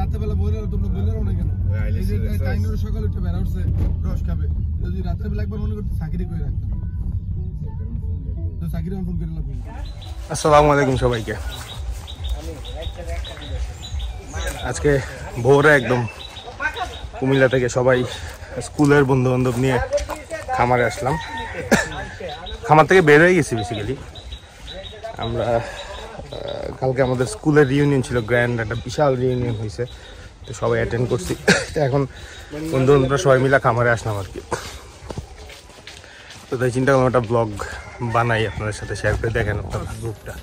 রাতেবেলা বইলে তোমরা বইলে না কেন এই যে টাইমের সকালে উঠে বের হচ্ছে রস খাবে যদি রাতের বেলা একবার মনে করতে সাকিরি কই রাখতাম তো সাকিরি ফোন করে লাগবে। আসসালামু আলাইকুম সবাইকে। আজকে ভোরে একদম কুমিল্লা থেকে সবাই স্কুলের বন্ধু বান্ধব নিয়ে খামারে আসলাম। খামার থেকে বের হয়ে গেছি বেসিক্যালি। আমরা কালকে আমাদের স্কুলের রিউনিয়ন ছিল, গ্র্যান্ড একটা বিশাল রিউনিয়ন হয়েছে, তো সবাই অ্যাটেন্ড করছি। তো এখন বন্ধু বান্ধবরা সবাই মিলে খামারে আসলাম আর কি। তো তাই চিন্তা করলাম একটা ব্লগ বানাই আপনাদের সাথে শেয়ার করে, দেখেন আপনার গ্রুপটা।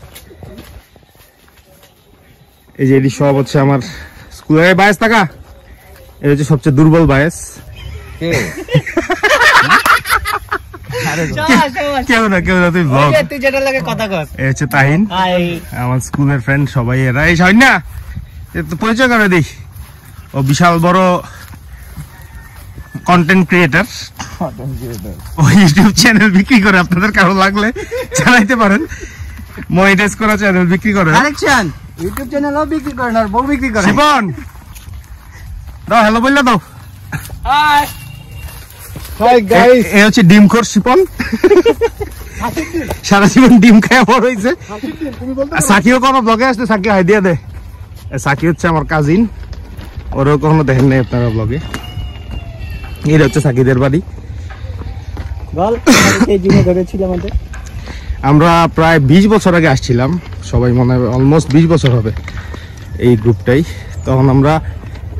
এই যে এটি সব হচ্ছে আমার স্কুলের বায়াস থাকা, এই হচ্ছে সবচেয়ে দুর্বল বায়াস। তাহিন আমার স্কুলের ফ্রেন্ড সবাই এরা। এই শাহিন না পরিচয় করে দিই, ও বিশাল বড় কন্টেন্ট ক্রিয়েটার, ও ইউটিউব চ্যানেল বিক্রি করে, আপনাদের কারো লাগলে জানাইতে পারেন। মনিটাইজ করা চ্যানেল বিক্রি করে, ইউটিউব চ্যানেলও বিক্রি করে না, বউ বিক্রি করে। শিপন দাও, হ্যালো বললে দাও। হাই হাই গাইস, এই হচ্ছে ডিমখোর শিপন, সারা জীবন ডিম খায় বড় হয়েছে। সাকিও কোনো ব্লগে আসতে, সাকি হাই দিয়ে দে। সাকি হচ্ছে আমার কাজিন, ওরও কখনো দেখেন নাই আপনারা ব্লগে। এটা হচ্ছে সাকিদের বাড়ি। আমরা প্রায় 20 বছর আগে আসছিলাম, সবাই মনে হয় অলমোস্ট 20 বছর হবে এই গ্রুপটাই। তখন আমরা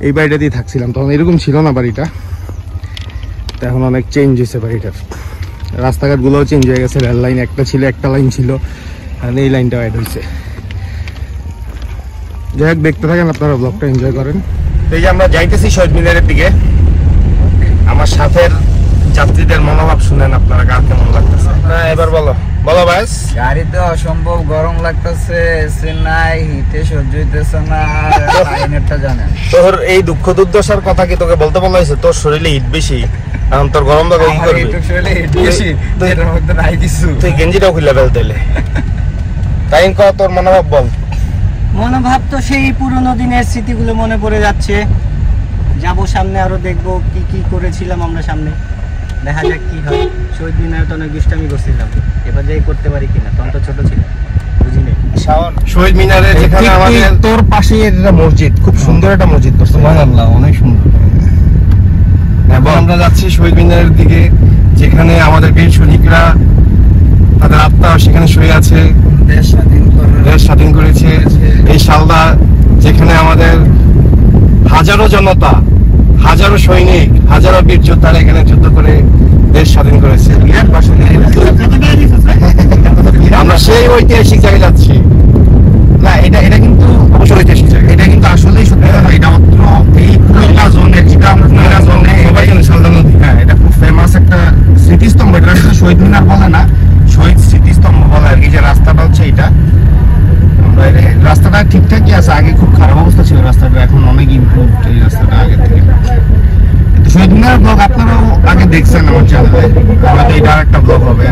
এই বাড়িটাতেই থাকছিলাম, তখন এরকম ছিল না বাড়িটা, তো এখন অনেক চেঞ্জ হয়েছে বাড়িটার। রাস্তাঘাটগুলোও চেঞ্জ হয়ে গেছে, রেল লাইন একটা ছিল, একটা লাইন ছিল, আর এই লাইনটাও অ্যাড হয়েছে। যাই হোক, দেখতে থাকেন আপনারা, ব্লগটা এনজয় করেন। এই যে আমরা যাইতেছি শহীদ মিনারের দিকে। আমার সাথের যাত্রীদের মনোভাব শুনেন আপনারা, কার কেমন লাগতেছে। এবার বলো বলো ভাইস। গাড়িতে অসম্ভব গরম লাগতেছে, চেন্নাই হিটে সহ্য হইতেছে না। লাইনেরটা জানেন, তোর এই দুঃখ দুর্দশার কথা কি তোকে বলতে বলা হয়েছে? তোর শরীরে হিট বেশি, এখন তোর গরম লাগে কি করবি? শরীরে হিট বেশি, এটার মধ্যে নাই কিছু। তুই গেঞ্জিটাও খুলে ফেল তাইলে। তাই কর, তোর মনোভাব বল। মনোভাব তো সেই পুরোনো দিনের স্মৃতিগুলো মনে পড়ে যাচ্ছে। যাবো সামনে, আরো দেখবো কি কি করেছিলাম আমরা সামনে, দেখা যাক কি হয়। শহীদ মিনারে তো অনেক দুষ্টামি করছিলাম, এবার যাই করতে পারি কিনা, তখন তো ছোট ছিল, বুঝিনি। শহীদ মিনারে যেখানে আমাদের তোর পাশে একটা মসজিদ, খুব সুন্দর একটা মসজিদ, তো সুবহানাল্লাহ, অনেক সুন্দর। এবং আমরা যাচ্ছি শহীদ মিনারের দিকে, যেখানে আমাদের বীর সৈনিকরা তাদের আত্মা সেখানে শুয়ে আছে, দেশ স্বাধীন করেছে। এই শালদা, যেখানে আমাদের হাজারো জনতা, হাজারো সৈনিক, হাজারো বীর যোদ্ধারা এখানে যুদ্ধ করে দেশ স্বাধীন করেছে। আমরা সেই ঐতিহাসিক জায়গায় যাচ্ছি। না, এটা কিন্তু অবশ্যই ঐতিহাসিক জায়গা, এটা কিন্তু আসলেই সত্যি কথা। এটা মাত্র এই কুমিল্লা জোনের, যেটা আমরা কুমিল্লা জোনে সবাই জানে শালদা নদী। হ্যাঁ, এটা খুব ফেমাস একটা স্মৃতিস্তম্ভ। এটা শুধু শহীদ মিনার বলে না, শহীদ স্মৃতিস্তম্ভ বলে আর কি। যে রাস্তাটা হচ্ছে এইটা, রাস্তাটা ঠিকঠাকই আছে, আগে খুব খারাপ অবস্থা ছিল রাস্তাটা, এখন অনেক ইমপ্রুভ এই রাস্তাটা আগে থেকে। শহীদ মিনার ব্লগ আপনারাও আগে দেখছেন আমার চ্যানেলে, হয়তো এটা একটা ব্লগ হবে।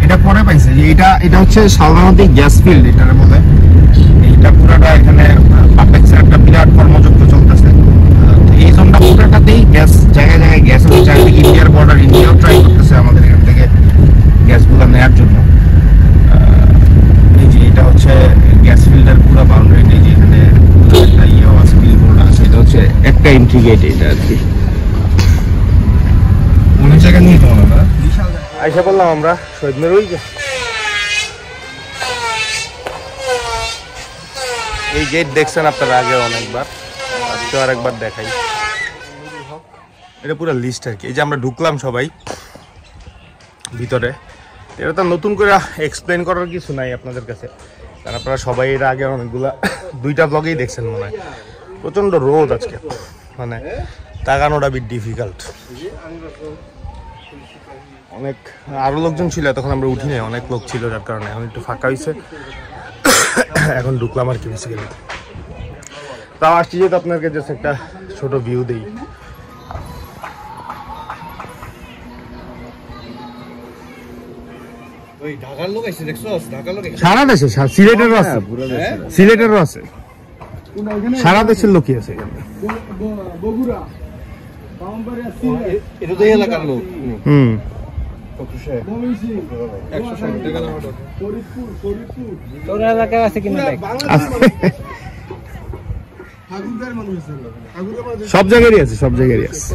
এটা পরে পাইছে যে এটা হচ্ছে শালদা নদী গ্যাস ফিল্ড, এটার বলে। এইটা পুরাটা এখানে পাবলিক্সের একটা বিরাট কর্মযজ্ঞ চলতেছে। এই জোনটা পুরাটাতেই গ্যাস, জায়গায় জায়গায় গ্যাস হচ্ছে। চারিদিকে ইন্ডিয়ার বর্ডার, ইন্ডিয়াও ট্রাই করতেছে আমাদের এখান থেকে গ্যাসগুলো নেওয়ার জন্য। এই যে এটা হচ্ছে গ্যাস ফিল্ডের পুরো বাউন্ডারি। এই যে এখানে একটা ইয়েও আছে, বিলবোর্ড আছে। এটা হচ্ছে একটা এন্ট্রি গেট, এটা আর কি। অনেক জায়গা নিয়ে তোমার আইসা বললাম আমরা শহীদ মিনার। ওই যে এই গেট দেখছেন আপনারা আগে অনেকবার, আজকে আরেকবার দেখাই। এটা পুরো লিস্ট আর কি। এই যে আমরা ঢুকলাম সবাই ভিতরে, এটা তো নতুন করে এক্সপ্লেন করার কিছু নাই আপনাদের কাছে, কারণ আপনারা সবাই এর আগে অনেকগুলা 2টা ব্লগেই দেখছেন মনে হয়। প্রচণ্ড রোদ আজকে, মানে তাকানোটা বিট ডিফিকাল্ট। অনেক আরো লোকজন ছিল, তখন আমরা উঠি নাই, অনেক লোক ছিল, যার কারণে এখন একটু ফাঁকা হয়েছে। এখন ঢুকলাম আর কি বেসিক্যালি। তাও আসছি যেহেতু আপনাকে জাস্ট একটা ছোট ভিউ দিই। ঢাকার লোক আছে দেখছস, ঢাকার লোক সারা দেশে, সিলেটেরও আছে, সিলেটেরও আছে, সারা দেশের লোকই আছে এখানে। বগুড়া, বামবাড়িয়া, সিলেট, এটা তো এই এলাকার লোক। ময়মনসিংহ, 160 টাকা দাম ওটা। ফরিদপুর, তোর এলাকায় আছে কিনা দেখ। ঠাকুরগাঁয়ের মানুষ আছে, ঠাকুরগাঁও মানুষ সব জায়গারই আছে, সব জায়গারই আছে।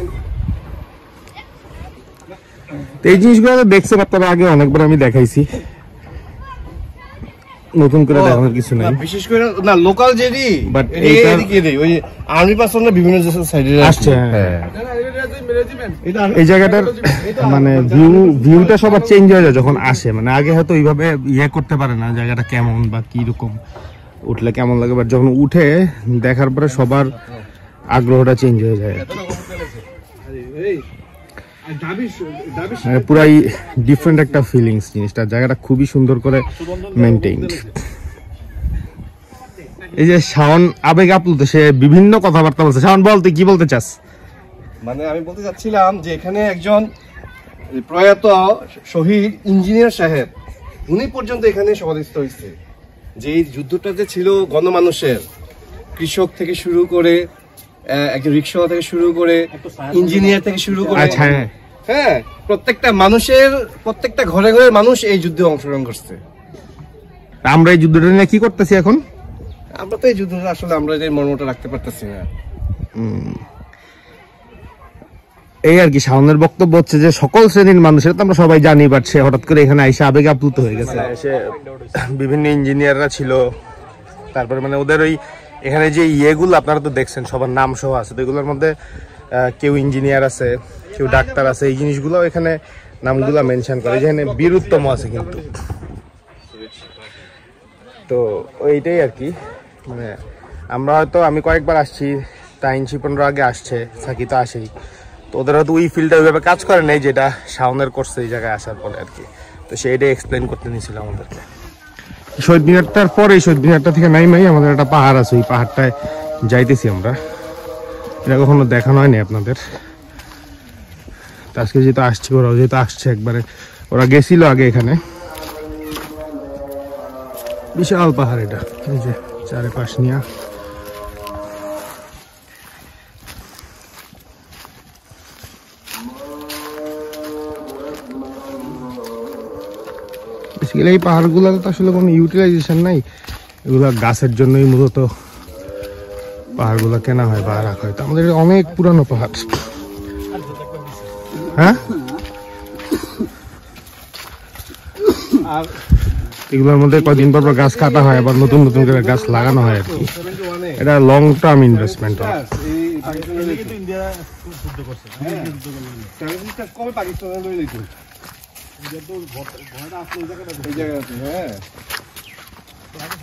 তো এই জিনিসগুলো তো দেখছে আপনারা আগে অনেকবার আমি দেখাইছি, নতুন করে দেখানোর কিছু নাই। বিশেষ করে না লোকাল যেদি But এইটা এদিকে দেই ওই আর্মি পার্সনরা বিভিন্ন সাইডে আসছে, হ্যাঁ। না না এটা রেজিমেন্ট। এটা এই জায়গাটার মানে ভিউটা সবার চেঞ্জ হয়ে যায় যখন আসে, মানে আগে হয়তো ওইভাবে ইয়ে করতে পারে না জায়গাটা কেমন বা কি রকম, উঠলে কেমন লাগে, বাট যখন উঠে দেখার পরে সবার আগ্রহটা চেঞ্জ হয়ে যায়। মানে পুরাই ডিফারেন্ট একটা ফিলিংস জিনিসটা, জায়গাটা খুবই সুন্দর করে মেইনটেইনড। এই যে শাওন আবেগ আপ্লুত, সে বিভিন্ন কথাবার্তা বলছে। শাওন বল, তুই কি বলতে চাস? মানে আমি বলতে চাচ্ছিলাম যে এখানে একজন প্রয়াত শহীদ ইঞ্জিনিয়ার সাহেব উনি পর্যন্ত এখানে সমাধিস্থ হয়েছে। যে এই যুদ্ধটা যে ছিল গণমানুষের, কৃষক থেকে শুরু করে একজন রিক্সা থেকে শুরু করে ইঞ্জিনিয়ার থেকে শুরু করে, আচ্ছা, হ্যাঁ প্রত্যেকটা মানুষের, প্রত্যেকটা ঘরে ঘরে মানুষ এই যুদ্ধে অংশগ্রহণ করছে। আমরা এই যুদ্ধটা নিয়ে কি করতেছি এখন? আমরা তো এই যুদ্ধটা আসলে আমরা যে মর্মটা রাখতে পারতেছি না। এই আর কি শাওনের বক্তব্য হচ্ছে যে সকল শ্রেণীর মানুষের তো আমরা সবাই জানি, বাট সে হঠাৎ করে এখানে এসে আবেগে আপ্লুত হয়ে গেছে। সে বিভিন্ন ইঞ্জিনিয়াররা ছিল, তারপরে মানে ওদের ওই এখানে যে ইয়েগুলো আপনারা তো দেখছেন সবার নাম সহ আছে, তো এগুলোর মধ্যে কেউ ইঞ্জিনিয়ার আছে, কেউ ডাক্তার আছে, এই জিনিসগুলো এখানে নামগুলো মেনশন করে। যেখানে বীরুত্তম আছে কিন্তু, তো এইটাই আর কি। মানে আমরা হয়তো, আমি কয়েকবার আসছি, টাইম শিপনরা আগে আসছে, সাকি তো আসেই, তো ওদের হয়তো ওই ফিল্ডটা ওইভাবে কাজ করে নেই যেটা শাওনের করছে এই জায়গায় আসার পরে আর কি। তো সেইটাই এক্সপ্লেন করতে নিয়েছিল আমাদেরকে। শহীদ মিনারটার পরে, শহীদ মিনারটা থেকে নাইমাই আমাদের একটা পাহাড় আছে, ওই পাহাড়টায় যাইতেছি আমরা। এটা কখনো দেখানো হয়নি আপনাদের। আজকে যেহেতু আসছে, ওরাও যেহেতু আসছে একবারে, ওরা গেছিল আগে এখানে। বিশাল পাহাড় এটা, এই যে চারিপাশ নিয়ে। বেসিক্যালি এই পাহাড়গুলো তো আসলে কোনো ইউটিলাইজেশন নাই, এগুলা গাছের জন্যই মূলত পাহাড়গুলো কেনা হয় বা রাখা হয়। তো আমাদের অনেক পুরানো পাহাড়, হ্যাঁ। আর এগুলোর মধ্যে কদিন পর গাছ কাটা হয়, আবার নতুন নতুন করে গাছ লাগানো হয় আর কি। এটা লং টার্ম ইনভেস্টমেন্ট।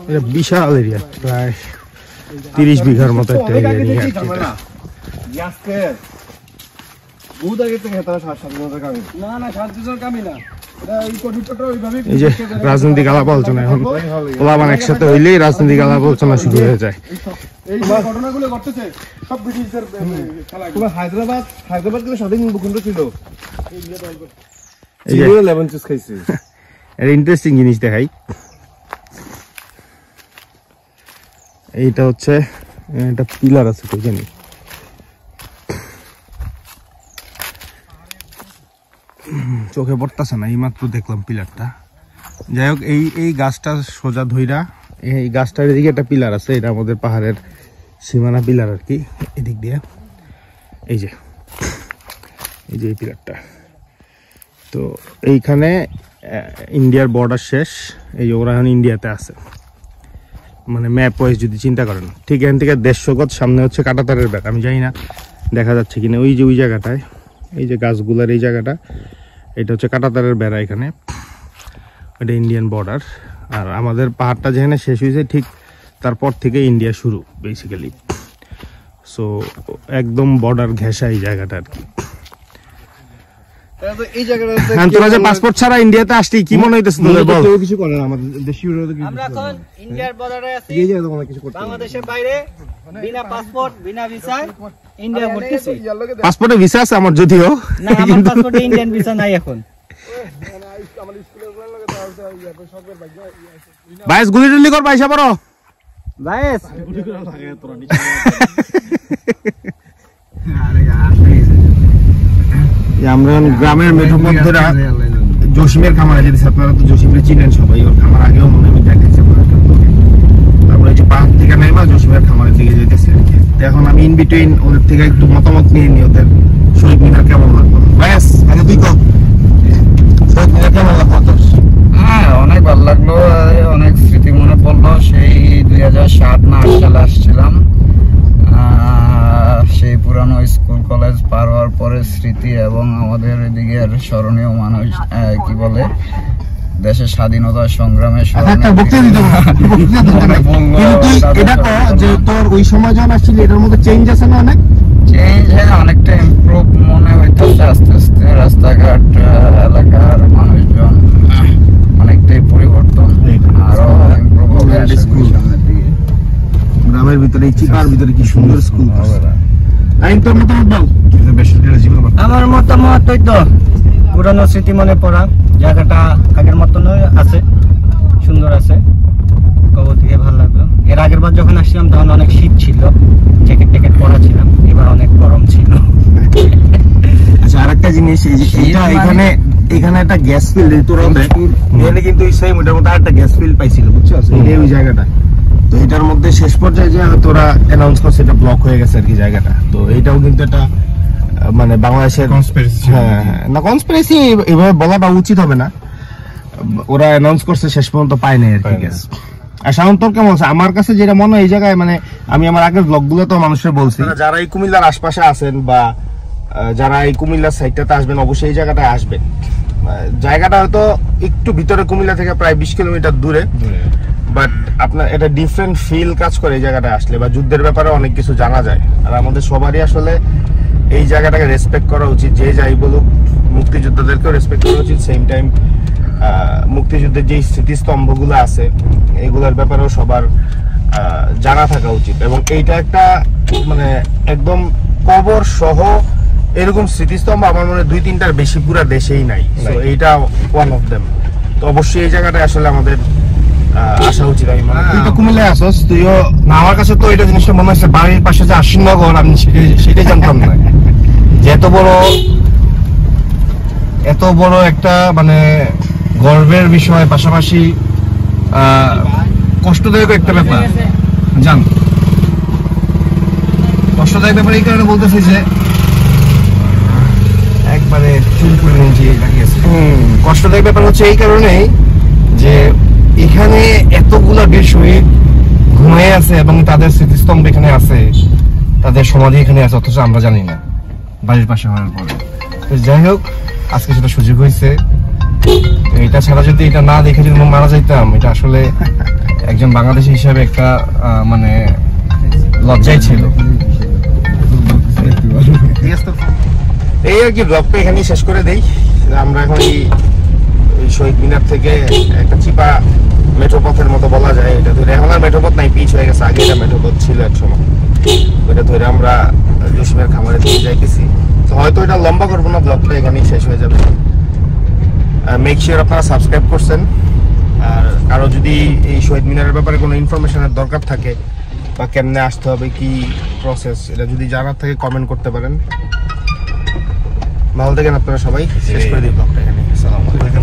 এটা বিশাল এরিয়া, প্রায় 30 বিঘার মতো একটা এরিয়া নিয়ে আর কি এটা। এই যে রাজনৈতিক আলাপ আলোচনা, এখন পোলাপান একসাথে হইলেই রাজনৈতিক আলাপ আলোচনা শুরু হয়ে যায়। হায়দ্রাবাদ কিন্তু স্বাধীন ভূখণ্ড ছিল। ইন্টারেস্টিং জিনিস দেখাই, এইটা হচ্ছে একটা পিলার আছে তো জানি, চোখে পড়তেছে না, এই মাত্র দেখলাম পিলারটা। যাই হোক, এই গাছটা সোজা ধইরা, এই গাছটার এদিকে একটা পিলার আছে, এটা আমাদের পাহাড়ের সীমানা পিলার আর কি, এদিক দিয়ে এই যে এই পিলারটা। তো এইখানে ইন্ডিয়ার বর্ডার শেষ, এই ওরা এখন ইন্ডিয়াতে আছে, মানে ম্যাপ ওয়াইজ যদি চিন্তা করেন। ঠিক এখান থেকে 150 গজ সামনে হচ্ছে কাঁটাতারের বেড়া, আমি জানি না দেখা যাচ্ছে কিনা, ওই যে ওই জায়গাটায়, এই যে গাছগুলার এই জায়গাটা, এটা হচ্ছে কাঁটাতারের বেড়া এখানে, এটা ইন্ডিয়ান বর্ডার। আর আমাদের পাহাড়টা যেখানে শেষ হয়েছে ঠিক তারপর থেকে ইন্ডিয়া শুরু বেসিক্যালি। সো একদম বর্ডার ঘেঁষা এই জায়গাটা আর কি। তোরা যে পাসপোর্ট ছাড়া ইন্ডিয়াতে আসলি কি মনে হইতেছে তোদের? বল। কিছু করে না আমাদের দেশীয়, আমরা এখন ইন্ডিয়ার বর্ডারে আছি, বাংলাদেশের বাইরে, বিনা পাসপোর্ট বিনা ভিসায় ইন্ডিয়া ঘুরতেছি। পাসপোর্টে ভিসা আছে আমার, যদিও না আমার পাসপোর্টে ইন্ডিয়ান ভিসা নাই এখন। বাইস গুলি টুলি কর পয়সা বড় বাইস আমরা গ্রামের মেঠো পথ ধরে জসিমের খামারে যেতে আপনারা তো জসিমের চিনেন সবাই, ওর খামার আগেও মনে হয় দেখাচ্ছে। তারপরে এই যে পাহাড় থেকে নেমা জসিমের খামারের দিকে যেতেছে আর কি। তো এখন আমি ইন বিটুইন ওদের থেকে একটু মতামত নিয়ে নিই ওদের শহীদ মিনার কেমন লাগলো। ব্যাস আগে তুই কর শহীদ মিনার কেমন লাগলো তোর? হ্যাঁ অনেক ভালো লাগলো, অনেক স্মৃতি মনে পড়লো। সেই 2007 না 8 সালে আসছিলাম, সেই পুরানো স্কুল কলেজ পার হওয়ার পরে স্মৃতি এবং আমাদের এদিকের স্মরণীয় মানুষ কি বলে দেশের স্বাধীনতা সংগ্রামের তোর ওই সময় যখন আসছিল এটার মধ্যে চেঞ্জ আছে না? অনেক চেঞ্জ, হ্যাঁ অনেকটা ইমপ্রুভ মনে হইতেছে আস্তে আস্তে। রাস্তাঘাট, এলাকার মানুষজন অনেকটাই পরিবর্তন, আরো ইমপ্রুভ হবে সামনের দিকে। গ্রামের ভিতরে চিপার ভিতরে কি সুন্দর স্কুল। তোর মতামত দাও। আমার মতামত ওই তো পুরানো স্মৃতি মনে পড়া, জায়গাটা আগের মতন আছে, সুন্দর আছে, কবর থেকে ভালো লাগলো। এর আগের বার যখন আসছিলাম তখন অনেক শীত ছিল, জ্যাকেট ট্যাকেট পরা ছিলাম, এবার অনেক গরম ছিল। আচ্ছা আরেকটা জিনিস, এই যে এখানে একটা গ্যাস ফিল্ড তোরা এখানে কিন্তু এই সেই মোটামুটি একটা গ্যাস ফিল্ড পাইছিল, বুঝছো? এই ওই জায়গাটা তো এটার মধ্যে শেষ পর্যায়ে যে তোরা অ্যানাউন্স করছে এটা ব্লক হয়ে গেছে আর কি জায়গাটা। তো এইটাও কিন্তু একটা মানে বাংলাদেশের না কনস্পিরেসি এভাবে বলাটা উচিত হবে না, ওরা অ্যানাউন্স করছে শেষ পর্যন্ত পায় নাই আর কি গ্যাস। আর সাধারণত কেমন আছে আমার কাছে যেটা মনে হয় এই জায়গায়, মানে আমি আমার আগের ব্লগগুলো তো মানুষের বলছি, যারা এই কুমিল্লার আশপাশে আছেন বা যারা এই কুমিল্লার সাইডটাতে আসবেন অবশ্যই এই জায়গাটায় আসবেন। জায়গাটা হয়তো একটু ভিতরে কুমিল্লা থেকে প্রায় 20 কিলোমিটার দূরে, বাট আপনার এটা ডিফারেন্ট ফিল কাজ করে এই জায়গাটায় আসলে, বা যুদ্ধের ব্যাপারে অনেক কিছু জানা যায়। আর আমাদের সবারই আসলে এই জায়গাটাকে রেসপেক্ট করা উচিত, যে যাই বলুক মুক্তিযোদ্ধাদেরকেও রেসপেক্ট করা উচিত। সেম টাইম মুক্তিযুদ্ধের যে স্মৃতিস্তম্ভগুলো আছে এগুলোর ব্যাপারেও সবার জানা থাকা উচিত। এবং এইটা একটা মানে একদম কবর সহ এরকম স্মৃতিস্তম্ভ আমার মনে হয় 2-3টার বেশি পুরা দেশেই নাই। তো এইটা ওয়ান অফ দেম। তো অবশ্যই এই জায়গাটায় আসলে আমাদের আসা উচিত। আমি মনে তুই তো কুমিল্লায় আসস, তুইও না? আমার কাছে তো এটা জিনিসটা মনে হচ্ছে বাড়ির পাশে যে আশ্বিনগর, আমি সেটাই জানতাম না যে এত বড় একটা মানে গর্বের বিষয়, পাশাপাশি কষ্টদায়ক একটা ব্যাপার। জান কষ্টদায়ক ব্যাপার এই কারণে বলতেছি যে একবারে চুল করে নিয়ে লাগিয়েছে। কষ্টদায়ক ব্যাপার হচ্ছে এই কারণেই যে এখানে এতগুলা বীর শহীদ ঘুমিয়ে আছে এবং তাদের স্মৃতিস্তম্ভ এখানে আছে, তাদের সমাধি এখানে আছে, অথচ আমরা জানি না বাড়ির পাশে হওয়ার পরে। যাই হোক আজকে সেটা সুযোগ হয়েছে। এটা ছাড়া যদি এটা না দেখে যদি মারা যাইতাম, এটা আসলে একজন বাংলাদেশী হিসাবে একটা মানে লজ্জাই ছিল। এই আর কি ব্লগটা এখানেই শেষ করে দেই। আমরা এখন এই শহীদ মিনার থেকে একটা চিপা মেঠোপথের মতো বলা যায়, এটা ধরে এখন আর মেঠোপথ নাই, পিচ হয়ে গেছে। আগে এটা মেঠোপথ ছিল এক সময়, ওইটা ধরে আমরা জসিমের খামারে দিয়ে যাইতেছি। তো হয়তো এটা লম্বা করবো না, ব্লগটা এখানেই শেষ হয়ে যাবে। মেক শিওর আপনারা সাবস্ক্রাইব করছেন। আর কারো যদি এই শহীদ মিনারের ব্যাপারে কোনো ইনফরমেশনের দরকার থাকে বা কেমনে আসতে হবে, কি প্রসেস, এটা যদি জানার থাকে কমেন্ট করতে পারেন। ভালো থাকেন আপনারা সবাই। শেষ করে দিই ব্লগটা এখানে। আসসালামু আলাইকুম।